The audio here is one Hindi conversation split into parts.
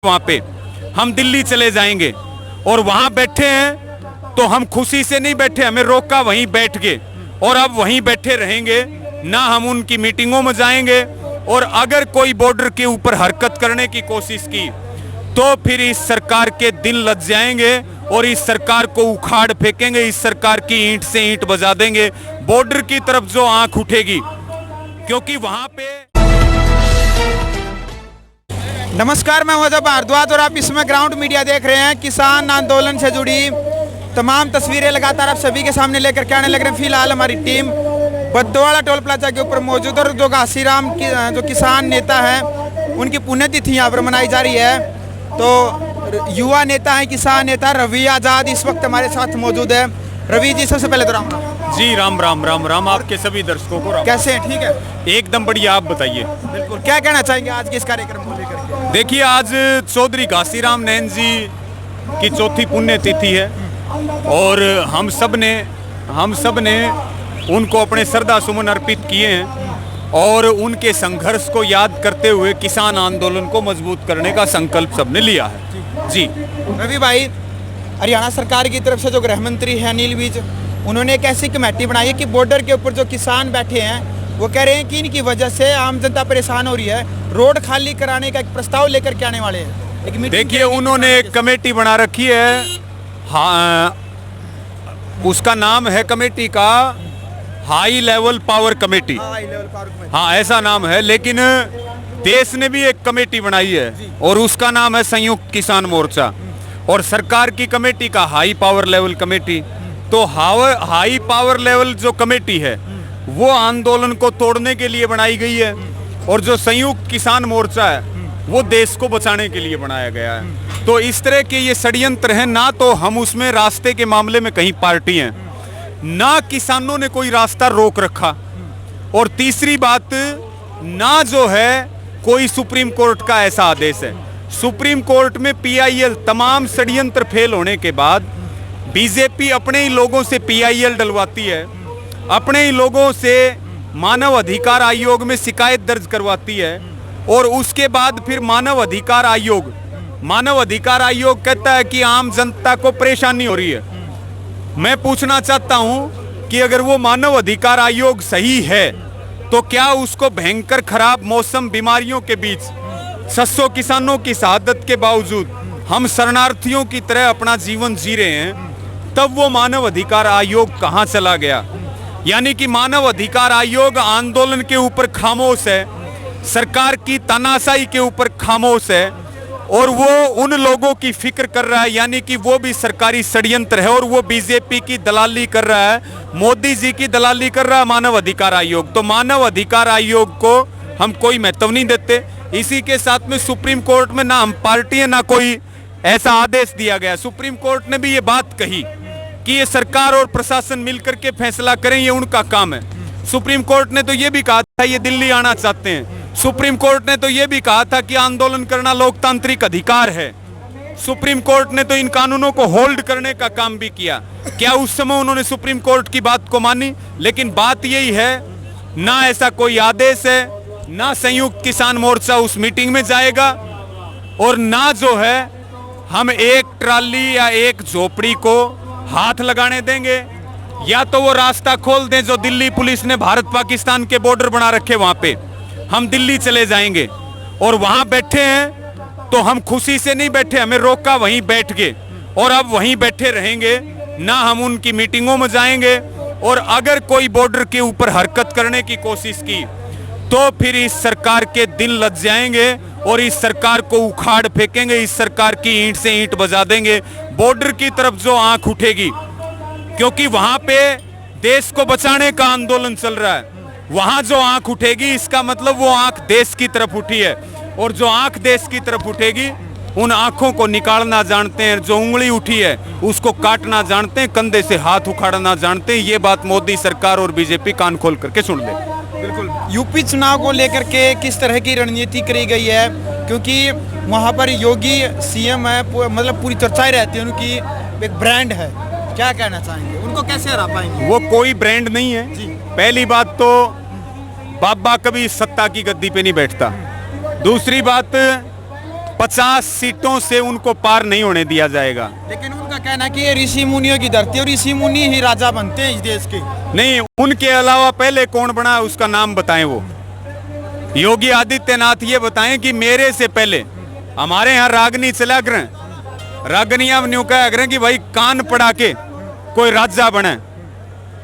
वहां पे हम दिल्ली चले जाएंगे और वहां बैठे हैं तो हम खुशी से नहीं बैठे, हमें रोका वहीं बैठ गए और अब वहीं बैठे रहेंगे ना। हम उनकी मीटिंगों में जाएंगे और अगर कोई बॉर्डर के ऊपर हरकत करने की कोशिश की तो फिर इस सरकार के दिन लग जाएंगे और इस सरकार को उखाड़ फेंकेंगे, इस सरकार की ईंट से ईंट बजा देंगे बॉर्डर की तरफ जो आंख उठेगी, क्योंकि वहां पे। नमस्कार, मैं हूं भारद्वाज और आप इसमें ग्राउंड मीडिया देख रहे हैं। किसान आंदोलन से जुड़ी तमाम तस्वीरें लगातार आप सभी के सामने लेकर के आने लग रहे हैं। फिलहाल हमारी टीम बद्दोवाड़ा टोल प्लाजा के ऊपर मौजूद और जो घासीराम की जो किसान नेता है उनकी पुण्यतिथि यहाँ पर मनाई जा रही है। तो युवा नेता है, किसान नेता रवि आजाद इस वक्त हमारे साथ मौजूद है। रवि जी, सबसे पहले तो राम राम जी। राम राम राम राम आपके सभी दर्शकों को। कैसे हैं? ठीक है, एकदम बढ़िया। आप बताइए। बिल्कुल, क्या कहना चाहेंगे आज के इस कार्यक्रम को लेकर के? देखिए, आज चौधरी घासीराम नैन जी की चौथी पुण्यतिथि है और हम सब ने उनको अपने श्रद्धा सुमन अर्पित किए हैं और उनके संघर्ष को याद करते हुए किसान आंदोलन को मजबूत करने का संकल्प सबने लिया है। जी रवि भाई, हरियाणा सरकार की तरफ से जो गृह मंत्री है अनिल विज, उन्होंने एक ऐसी कमेटी बनाई है कि बॉर्डर के ऊपर जो किसान बैठे हैं वो कह रहे हैं कि इनकी वजह से आम जनता परेशान हो रही है, रोड खाली कराने का एक प्रस्ताव लेकर के आने वाले हैं। देखिए, उन्होंने एक कमेटी बना रखी है। हाँ, उसका नाम है कमेटी का हाई लेवल पावर कमेटी। हाँ, ऐसा नाम है। लेकिन देश ने भी एक कमेटी बनाई है और उसका नाम है संयुक्त किसान मोर्चा और सरकार की कमेटी का हाई पावर लेवल कमेटी। तो हाई पावर लेवल जो कमेटी है वो आंदोलन को तोड़ने के लिए बनाई गई है और जो संयुक्त किसान मोर्चा है वो देश को बचाने के लिए बनाया गया है। तो इस तरह के ये षड्यंत्र हैं। ना तो हम उसमें रास्ते के मामले में कहीं पार्टी हैं, ना किसानों ने कोई रास्ता रोक रखा, और तीसरी बात, ना जो है कोई सुप्रीम कोर्ट का ऐसा आदेश है। सुप्रीम कोर्ट में पीआईएल तमाम षड्यंत्र फेल होने के बाद बीजेपी अपने ही लोगों से पीआईएल डलवाती है, अपने ही लोगों से मानव अधिकार आयोग में शिकायत दर्ज करवाती है और उसके बाद फिर मानव अधिकार आयोग कहता है कि आम जनता को परेशानी हो रही है। मैं पूछना चाहता हूं कि अगर वो मानव अधिकार आयोग सही है तो क्या उसको भयंकर खराब मौसम बीमारियों के बीच 600 किसानों की शहादत के बावजूद हम शरणार्थियों की तरह अपना जीवन जी रहे हैं, तब वो मानव अधिकार आयोग कहां चला गया? यानी कि मानव अधिकार आयोग आंदोलन के ऊपर खामोश है, सरकार की तानाशाही के ऊपर खामोश है और वो उन लोगों की फिक्र कर रहा है, यानी कि वो भी सरकारी षड्यंत्र है और वो बीजेपी की दलाली कर रहा है, मोदी जी की दलाली कर रहा है मानव अधिकार आयोग। तो मानव अधिकार आयोग को हम कोई महत्व नहीं देते। इसी के साथ में सुप्रीम कोर्ट में ना हम पार्टी है ना कोई ऐसा आदेश दिया गया। सुप्रीम कोर्ट ने भी ये बात कही कि ये सरकार और प्रशासन मिलकर के फैसला करें, ये उनका काम है। सुप्रीम कोर्ट ने तो ये भी कहा था ये दिल्ली आना चाहते हैं। सुप्रीम कोर्ट ने तो ये भी कहा था कि आंदोलन करना लोकतांत्रिक अधिकार है। सुप्रीम कोर्ट ने तो इन कानूनों को होल्ड करने का काम भी किया। क्या उस समय उन्होंने सुप्रीम कोर्ट की बात को मानी? लेकिन बात यही है, ना ऐसा कोई आदेश है, ना संयुक्त किसान मोर्चा उस मीटिंग में जाएगा और ना जो है हम एक ट्राली या एक झोपड़ी को हाथ लगाने देंगे। या तो वो रास्ता खोल दें जो दिल्ली पुलिस ने भारत पाकिस्तान के बॉर्डर बना रखे, वहां पे हम दिल्ली चले जाएंगे और वहां बैठे हैं तो हम खुशी से नहीं बैठे, हमें रोका वहीं बैठ गए और अब वहीं बैठे रहेंगे ना। हम उनकी मीटिंगों में जाएंगे और अगर कोई बॉर्डर के ऊपर हरकत करने की कोशिश की तो फिर इस सरकार के दिन लग जाएंगे और इस सरकार को उखाड़ फेंकेंगे, इस सरकार की ईंट से ईंट बजा देंगे बॉर्डर की तरफ जो आंख उठेगी, क्योंकि वहां पे देश को बचाने का आंदोलन चल रहा है। वहां जो आंख उठेगी इसका मतलब वो आंख देश की तरफ उठी है और जो आंख देश की तरफ उठेगी उन आंखों को निकालना जानते हैं, जो उंगली उठी है उसको काटना जानते हैं, कंधे से हाथ उखाड़ना जानते हैं। ये बात मोदी सरकार और बीजेपी कान खोल करके सुन ले। बिल्कुल। यूपी चुनाव को लेकर के किस तरह की रणनीति करी गई है? क्योंकि वहाँ पर योगी सीएम है, मतलब पूरी चर्चाएं रहती है, उनकी एक ब्रांड है। क्या कहना चाहेंगे, उनको कैसे हरा पाएंगे? वो कोई ब्रांड नहीं है जी। पहली बात तो बाबा कभी सत्ता की गद्दी पे नहीं बैठता। दूसरी बात, 50 सीटों से उनको पार नहीं होने दिया जाएगा। लेकिन उनका कहना है कि ये ऋषि मुनियों की धरती है और ऋषि मुनि ही राजा बनते हैं इस देश के। नहीं, उनके अलावा पहले कौन बना है उसका नाम बताएं। वो योगी आदित्यनाथ ये बताएं कि मेरे से पहले हमारे यहाँ रागनी चला करें, रागनिया न्यू कहा करें कि भाई कान पड़ा के कोई राजा बने,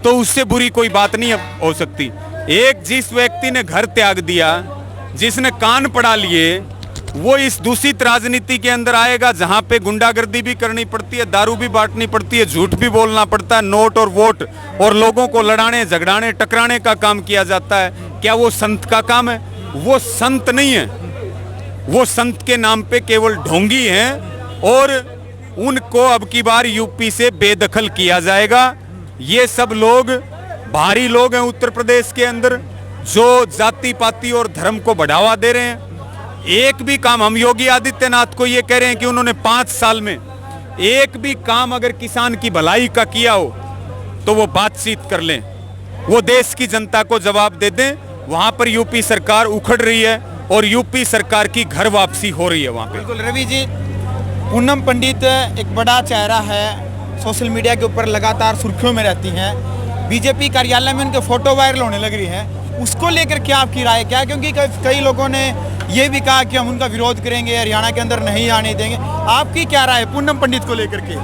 तो उससे बुरी कोई बात नहीं हो सकती। एक जिस व्यक्ति ने घर त्याग दिया, जिसने कान पड़ा लिए, वो इस दूषित राजनीति के अंदर आएगा जहां पे गुंडागर्दी भी करनी पड़ती है, दारू भी बांटनी पड़ती है, झूठ भी बोलना पड़ता है, नोट और वोट और लोगों को लड़ाने झगड़ाने टकराने का काम किया जाता है। क्या वो संत का काम है? वो संत नहीं है। वो संत के नाम पे केवल ढोंगी हैं और उनको अब की बार यूपी से बेदखल किया जाएगा। ये सब लोग भारी लोग हैं उत्तर प्रदेश के अंदर जो जाति पाति और धर्म को बढ़ावा दे रहे हैं। एक भी काम, हम योगी आदित्यनाथ को ये कह रहे हैं कि उन्होंने 5 साल में एक भी काम अगर किसान की भलाई का किया हो तो वो बातचीत कर लें, वो देश की जनता को जवाब दे दें। वहां पर यूपी सरकार उखड़ रही है और यूपी सरकार की घर वापसी हो रही है वहां पे। बिल्कुल रवि जी, पूनम पंडित एक बड़ा चेहरा है, सोशल मीडिया के ऊपर लगातार सुर्खियों में रहती हैं। बीजेपी कार्यालय में उनके फोटो वायरल होने लग रही है, उसको लेकर क्या आपकी राय क्या है? क्योंकि कई लोगों ने ये भी कहा कि हम उनका विरोध करेंगे, हरियाणा के अंदर नहीं आने देंगे। आपकी क्या राय है पूनम पंडित को लेकर के?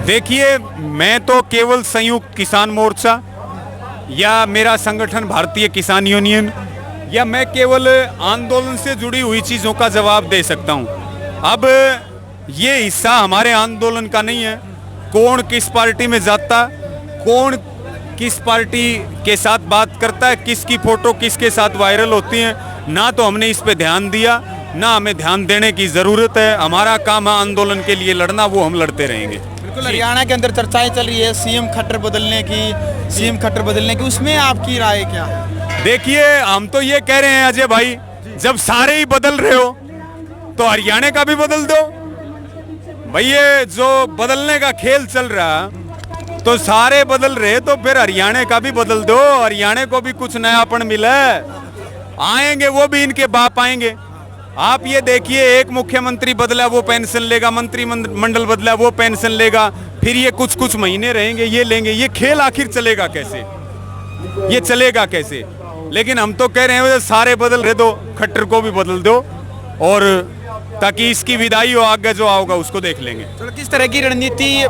देखिए, मैं तो केवल संयुक्त किसान मोर्चा या मेरा संगठन भारतीय किसान यूनियन या मैं केवल आंदोलन से जुड़ी हुई चीज़ों का जवाब दे सकता हूं। अब ये हिस्सा हमारे आंदोलन का नहीं है। कौन किस पार्टी में जाता, कौन किस पार्टी के साथ बात करता है, किसकी फोटो किसके साथ वायरल होती है, ना तो हमने इस पे ध्यान दिया, ना हमें ध्यान देने की ज़रूरत है। हमारा काम है आंदोलन के लिए लड़ना, वो हम लड़ते रहेंगे। बिल्कुल, हरियाणा के अंदर चर्चाएं चल रही है सीएम खट्टर बदलने की, उसमें आपकी राय क्या है? देखिए, हम तो ये कह रहे हैं अजय भाई, जब सारे ही बदल रहे हो तो हरियाणा का भी बदल दो भाई। ये जो बदलने का खेल चल रहा तो सारे बदल रहे तो फिर हरियाणा का भी बदल दो, हरियाणा को भी कुछ नयापन मिला। आएंगे वो भी इनके बाप आएंगे। आप ये देखिए, एक मुख्यमंत्री बदला वो पेंशन लेगा, मंत्रिमंडल बदला वो पेंशन लेगा, फिर ये कुछ महीने रहेंगे ये लेंगे। ये खेल आखिर चलेगा कैसे? ये चलेगा कैसे? लेकिन हम तो कह रहे हैं सारे बदल रहे तो खट्टर को भी बदल दो, और ताकि इसकी विदाई हो, आगे जो आओगा उसको देख लेंगे। तो किस तरह की रणनीति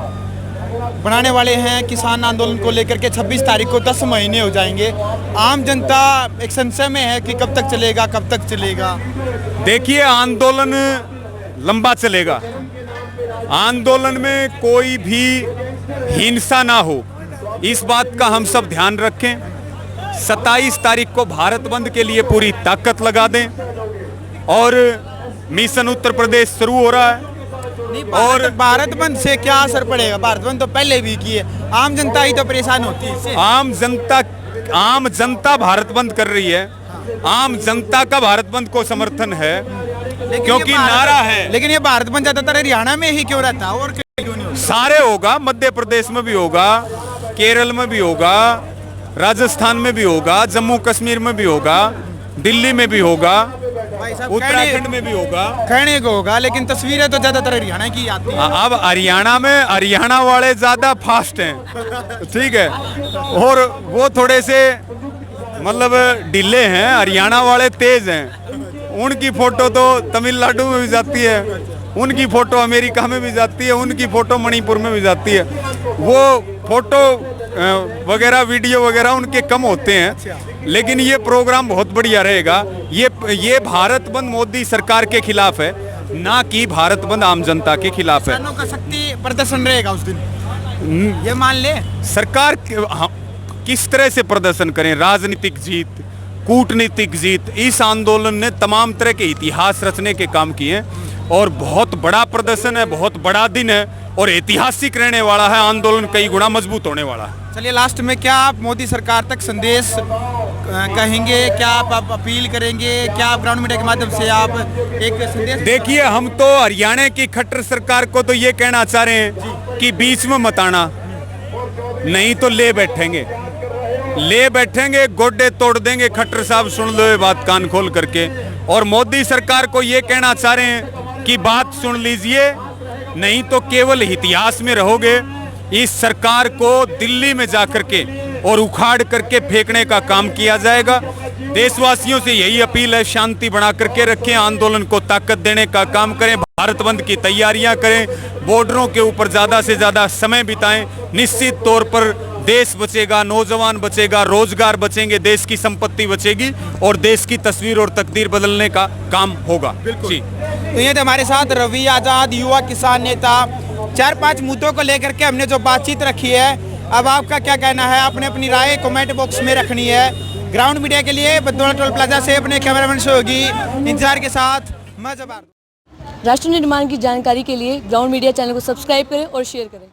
बनाने वाले हैं किसान आंदोलन को लेकर के? 26 तारीख को 10 महीने हो जाएंगे। आम जनता एक संशय में है कि कब तक चलेगा, कब तक चलेगा। देखिए, आंदोलन लंबा चलेगा। आंदोलन में कोई भी हिंसा ना हो, इस बात का हम सब ध्यान रखें। 27 तारीख को भारत बंद के लिए पूरी ताकत लगा दें और मिशन उत्तर प्रदेश शुरू हो रहा है। और भारत बंद से क्या असर पड़ेगा? भारत बंद तो पहले भी किए, आम जनता ही तो परेशान होती है इससे। आम जनता भारत बंद कर रही है। आम जनता का भारत बंद को समर्थन है क्योंकि नारा है। लेकिन ये भारत बंद ज्यादातर हरियाणा में ही क्यों रहता है और क्यों नहीं होता? सारे होगा, मध्य प्रदेश में भी होगा, केरल में भी होगा, राजस्थान में भी होगा, जम्मू कश्मीर में भी होगा, दिल्ली में भी होगा, उत्तराखंड में भी होगा, कहने को होगा। लेकिन तस्वीरें तो ज्यादातर हरियाणा की आती हैं। अब हरियाणा वाले ज्यादा फास्ट हैं, ठीक है, और वो थोड़े से मतलब ढीले हैं। हरियाणा वाले तेज हैं। उनकी फोटो तो तमिलनाडु में भी जाती है, उनकी फोटो अमेरिका में भी जाती है, उनकी फोटो मणिपुर में भी जाती है। वो फोटो वगैरह वीडियो वगैरह उनके कम होते हैं, लेकिन ये प्रोग्राम बहुत बढ़िया रहेगा। ये भारत बंद मोदी सरकार के खिलाफ है, ना कि भारत बंद आम जनता के खिलाफ है। किसानों का शक्ति प्रदर्शन रहेगा उस दिन, ये मान ले। सरकार किस तरह से प्रदर्शन करें? राजनीतिक जीत, कूटनीतिक जीत, इस आंदोलन ने तमाम तरह के इतिहास रचने के काम किए हैं और बहुत बड़ा प्रदर्शन है, बहुत बड़ा दिन है और ऐतिहासिक रहने वाला है। आंदोलन कई गुना मजबूत होने वाला है। चलिए, लास्ट में क्या आप मोदी सरकार तक संदेश कहेंगे? क्या आप अपील करेंगे? क्या आप ग्राउंड मीडिया के माध्यम से आप एक संदेश? देखिए, हम तो हरियाणा की खट्टर सरकार को तो ये कहना चाह रहे हैं कि बीच में मत आना, नहीं तो ले बैठेंगे, गोड्डे तोड़ देंगे। खट्टर साहब, सुन लो ये बात कान खोल करके। और मोदी सरकार को ये कहना चाह रहे हैं की बात सुन लीजिए, नहीं तो केवल इतिहास में रहोगे। इस सरकार को दिल्ली में जाकर के और उखाड़ करके फेंकने का काम किया जाएगा। देशवासियों से यही अपील है, शांति बना करके रखें, आंदोलन को ताकत देने का काम करें, भारत बंद की तैयारियां करें, बॉर्डरों के ऊपर ज़्यादा से ज़्यादा समय बिताएं। निश्चित तौर पर देश बचेगा, नौजवान बचेगा, रोजगार बचेंगे, देश की संपत्ति बचेगी और देश की तस्वीर और तकदीर बदलने का काम होगा। जी। तो ये थे हमारे साथ रवि आजाद, युवा किसान नेता। 4-5 मुद्दों को लेकर के हमने जो बातचीत रखी है, अब आपका क्या कहना है? आपने अपनी राय कमेंट बॉक्स में रखनी है। ग्राउंड मीडिया के लिए बद्दोला टोल प्लाजा से अपने कैमरामैन सहयोगी इंतजार के साथ मैं जबार। राष्ट्र निर्माण की जानकारी के लिए ग्राउंड मीडिया चैनल को सब्सक्राइब करें और शेयर करें।